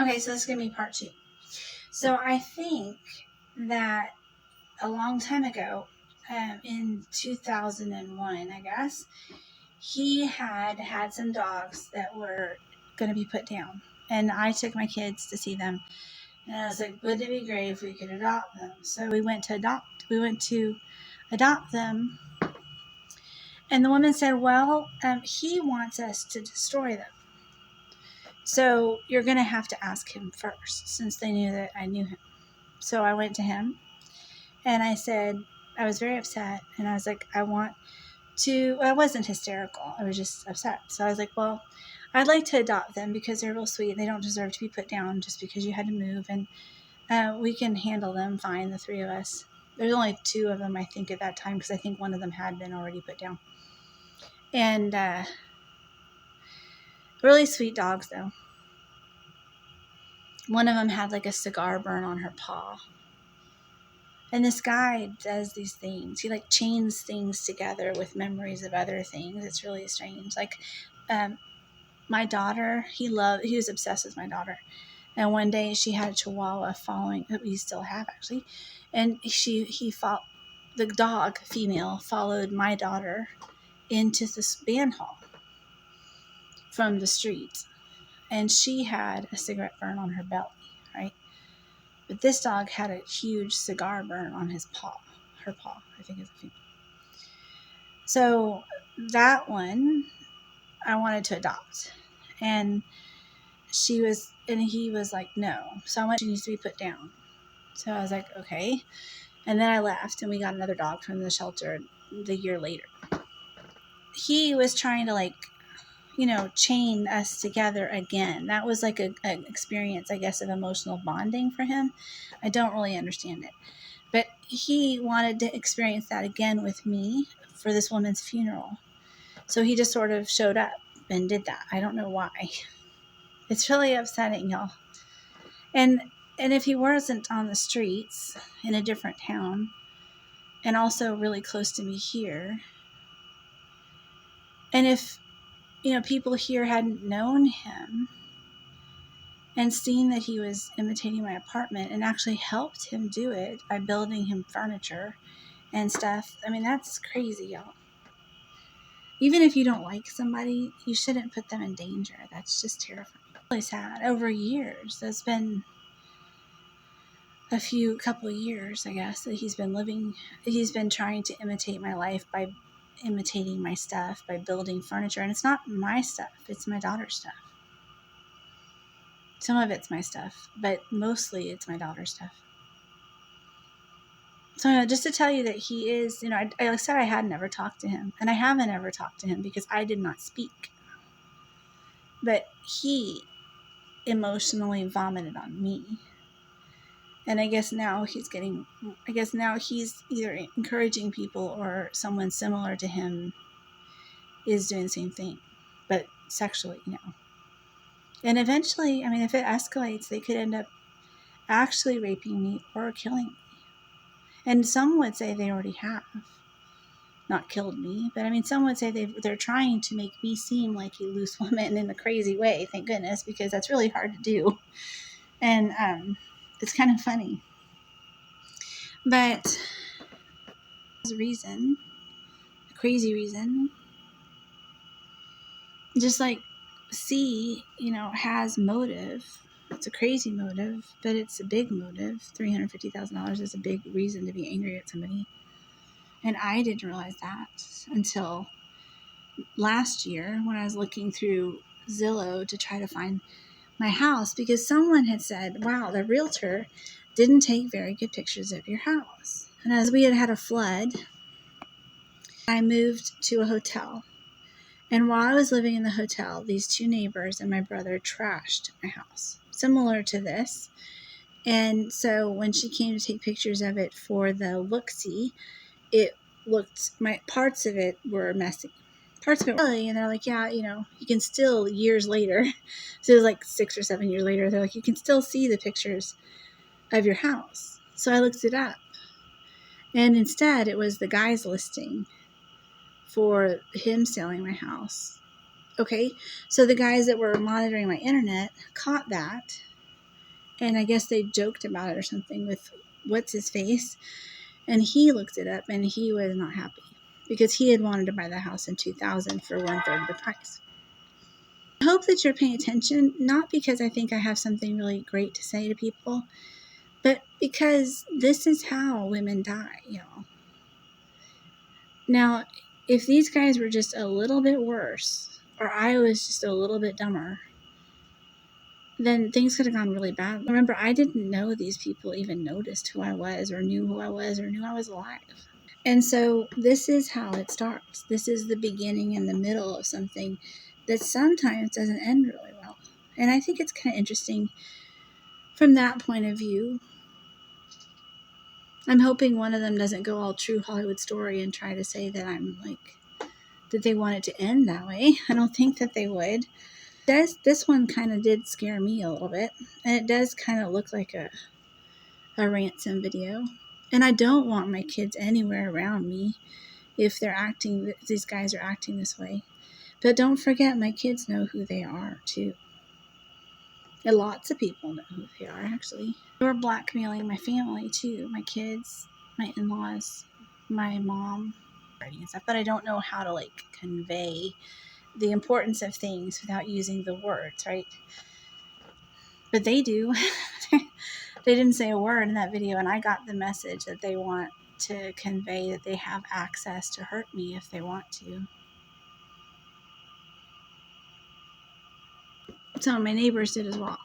Okay, so this is going to be part 2. So I think that a long time ago, in 2001, I guess, he had some dogs that were going to be put down. And I took my kids to see them. And I was like, wouldn't it be great if we could adopt them? So we went to adopt them. And the woman said, well, he wants us to destroy them. So you're going to have to ask him first, since they knew that I knew him. So I went to him and I said, I was very upset. And I was like, I wasn't hysterical. I was just upset. So I was like, well, I'd like to adopt them because they're real sweet. They don't deserve to be put down just because you had to move. And we can handle them fine, the 3 of us. There's only 2 of them, I think, at that time, because I think one of them had been already put down. And really sweet dogs, though. One of them had like a cigar burn on her paw. And this guy does these things. He like chains things together with memories of other things. It's really strange. Like my daughter, he was obsessed with my daughter. And one day she had a Chihuahua we still have actually. And the dog, female, followed my daughter into this band hall from the street. And she had a cigarette burn on her belly, right? But this dog had a huge cigar burn on his paw. Her paw, I think is a female. So that one I wanted to adopt. And he was like, no. So I went, she needs to be put down. So I was like, okay. And then I left and we got another dog from the shelter the year later. He was trying to chain us together again. That was like an experience, I guess, of emotional bonding for him. I don't really understand it. But he wanted to experience that again with me for this woman's funeral. So he just sort of showed up and did that. I don't know why. It's really upsetting, y'all. And if he wasn't on the streets in a different town, and also really close to me here, and if people here hadn't known him and seen that he was imitating my apartment and actually helped him do it by building him furniture and stuff, I mean, that's crazy, y'all. Even if you don't like somebody, you shouldn't put them in danger. That's just terrifying. Really sad. Over years, there's been couple of years, I guess, that he's been trying to imitate my life by imitating my stuff, by building furniture. And it's not my stuff, it's my daughter's stuff. Some of it's my stuff, but mostly it's my daughter's stuff. So just to tell you that he is, I said I had never talked to him, and I haven't ever talked to him because I did not speak. But he emotionally vomited on me. And I guess now he's either encouraging people or someone similar to him is doing the same thing, but sexually, And eventually, I mean, if it escalates, they could end up actually raping me or killing me. And some would say they already have. Not killed me, but I mean, some would say they're trying to make me seem like a loose woman in a crazy way, thank goodness, because that's really hard to do. And it's kind of funny. But there's a crazy reason, just like C, has motive. It's a crazy motive, but it's a big motive. $350,000 is a big reason to be angry at somebody. And I didn't realize that until last year when I was looking through Zillow to try to find my house, because someone had said, wow, the realtor didn't take very good pictures of your house. And as we had a flood, I moved to a hotel. And while I was living in the hotel, these 2 neighbors and my brother trashed my house, similar to this. And so when she came to take pictures of it for the look-see, parts of it were messy. Parts of it really, and they're like, yeah, you can still, years later, so it was like 6 or 7 years later, they're like, you can still see the pictures of your house. So I looked it up. And instead, it was the guy's listing for him selling my house. Okay, so the guys that were monitoring my internet caught that, And I guess they joked about it or something with what's his face. And he looked it up and he was not happy because he had wanted to buy the house in 2000 for 1/3 of the price. I hope that you're paying attention, not because I think I have something really great to say to people, but because this is how women die, y'all. Now, if these guys were just a little bit worse, or I was just a little bit dumber, then things could have gone really bad. Remember, I didn't know these people even noticed who I was or knew who I was or knew I was alive. And so this is how it starts. This is the beginning and the middle of something that sometimes doesn't end really well. And I think it's kind of interesting from that point of view. I'm hoping one of them doesn't go all true Hollywood story and try to say that I'm like, that they want it to end that way. I don't think that they would. This one kind of did scare me a little bit. And it does kind of look like a ransom video. And I don't want my kids anywhere around me if these guys are acting this way. But don't forget, my kids know who they are too. And lots of people know who they are, actually. They were blackmailing my family too, my kids, my in-laws, my mom, and stuff. But I don't know how to like convey the importance of things without using the words, right? But they do. They didn't say a word in that video, and I got the message that they want to convey that they have access to hurt me if they want to. So my neighbors did as well.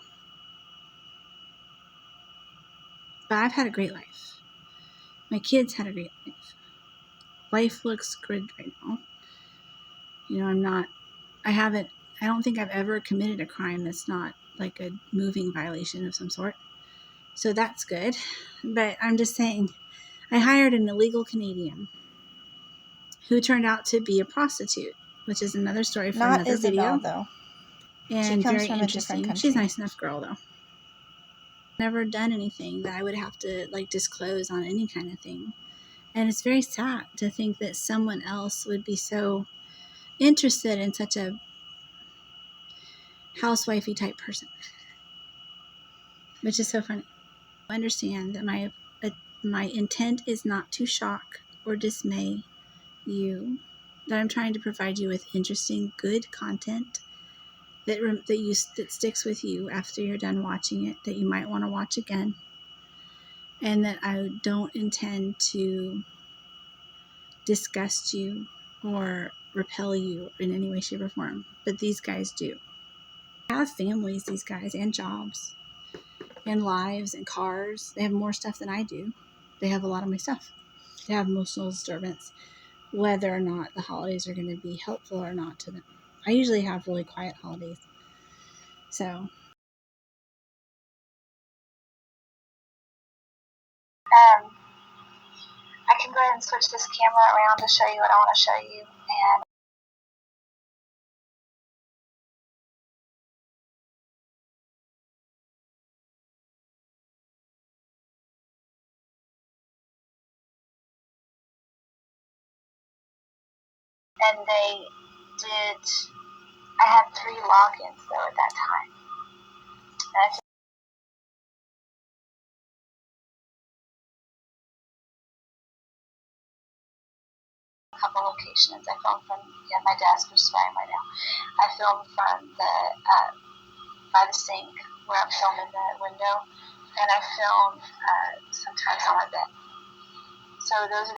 But I've had a great life. My kids had a great life. Life looks good right now. You know, I don't think I've ever committed a crime that's not like a moving violation of some sort. So that's good. But I'm just saying, I hired an illegal Canadian who turned out to be a prostitute, which is another story for Not another Isabel, video. though. And She comes very from a different interesting. country. She's a nice enough girl, though. Never done anything that I would have to like disclose on any kind of thing. And it's very sad to think that someone else would be so interested in such a housewifey type person, which is so funny. I understand that my intent is not to shock or dismay you, that I'm trying to provide you with interesting, good content that sticks with you after you're done watching it, that you might want to watch again, and that I don't intend to disgust you or repel you in any way, shape, or form. But these guys do. They have families, these guys, and jobs, and lives, and cars. They have more stuff than I do. They have a lot of my stuff. They have emotional disturbance, whether or not the holidays are going to be helpful or not to them. I usually have really quiet holidays. So I can go ahead and switch this camera around to show you what I want to show you. And I had 3 logins though at that time. And I a couple locations. I filmed from my desk, which is where I am right now. I filmed from the by the sink where I'm filming the window, and I filmed sometimes on my bed. So those are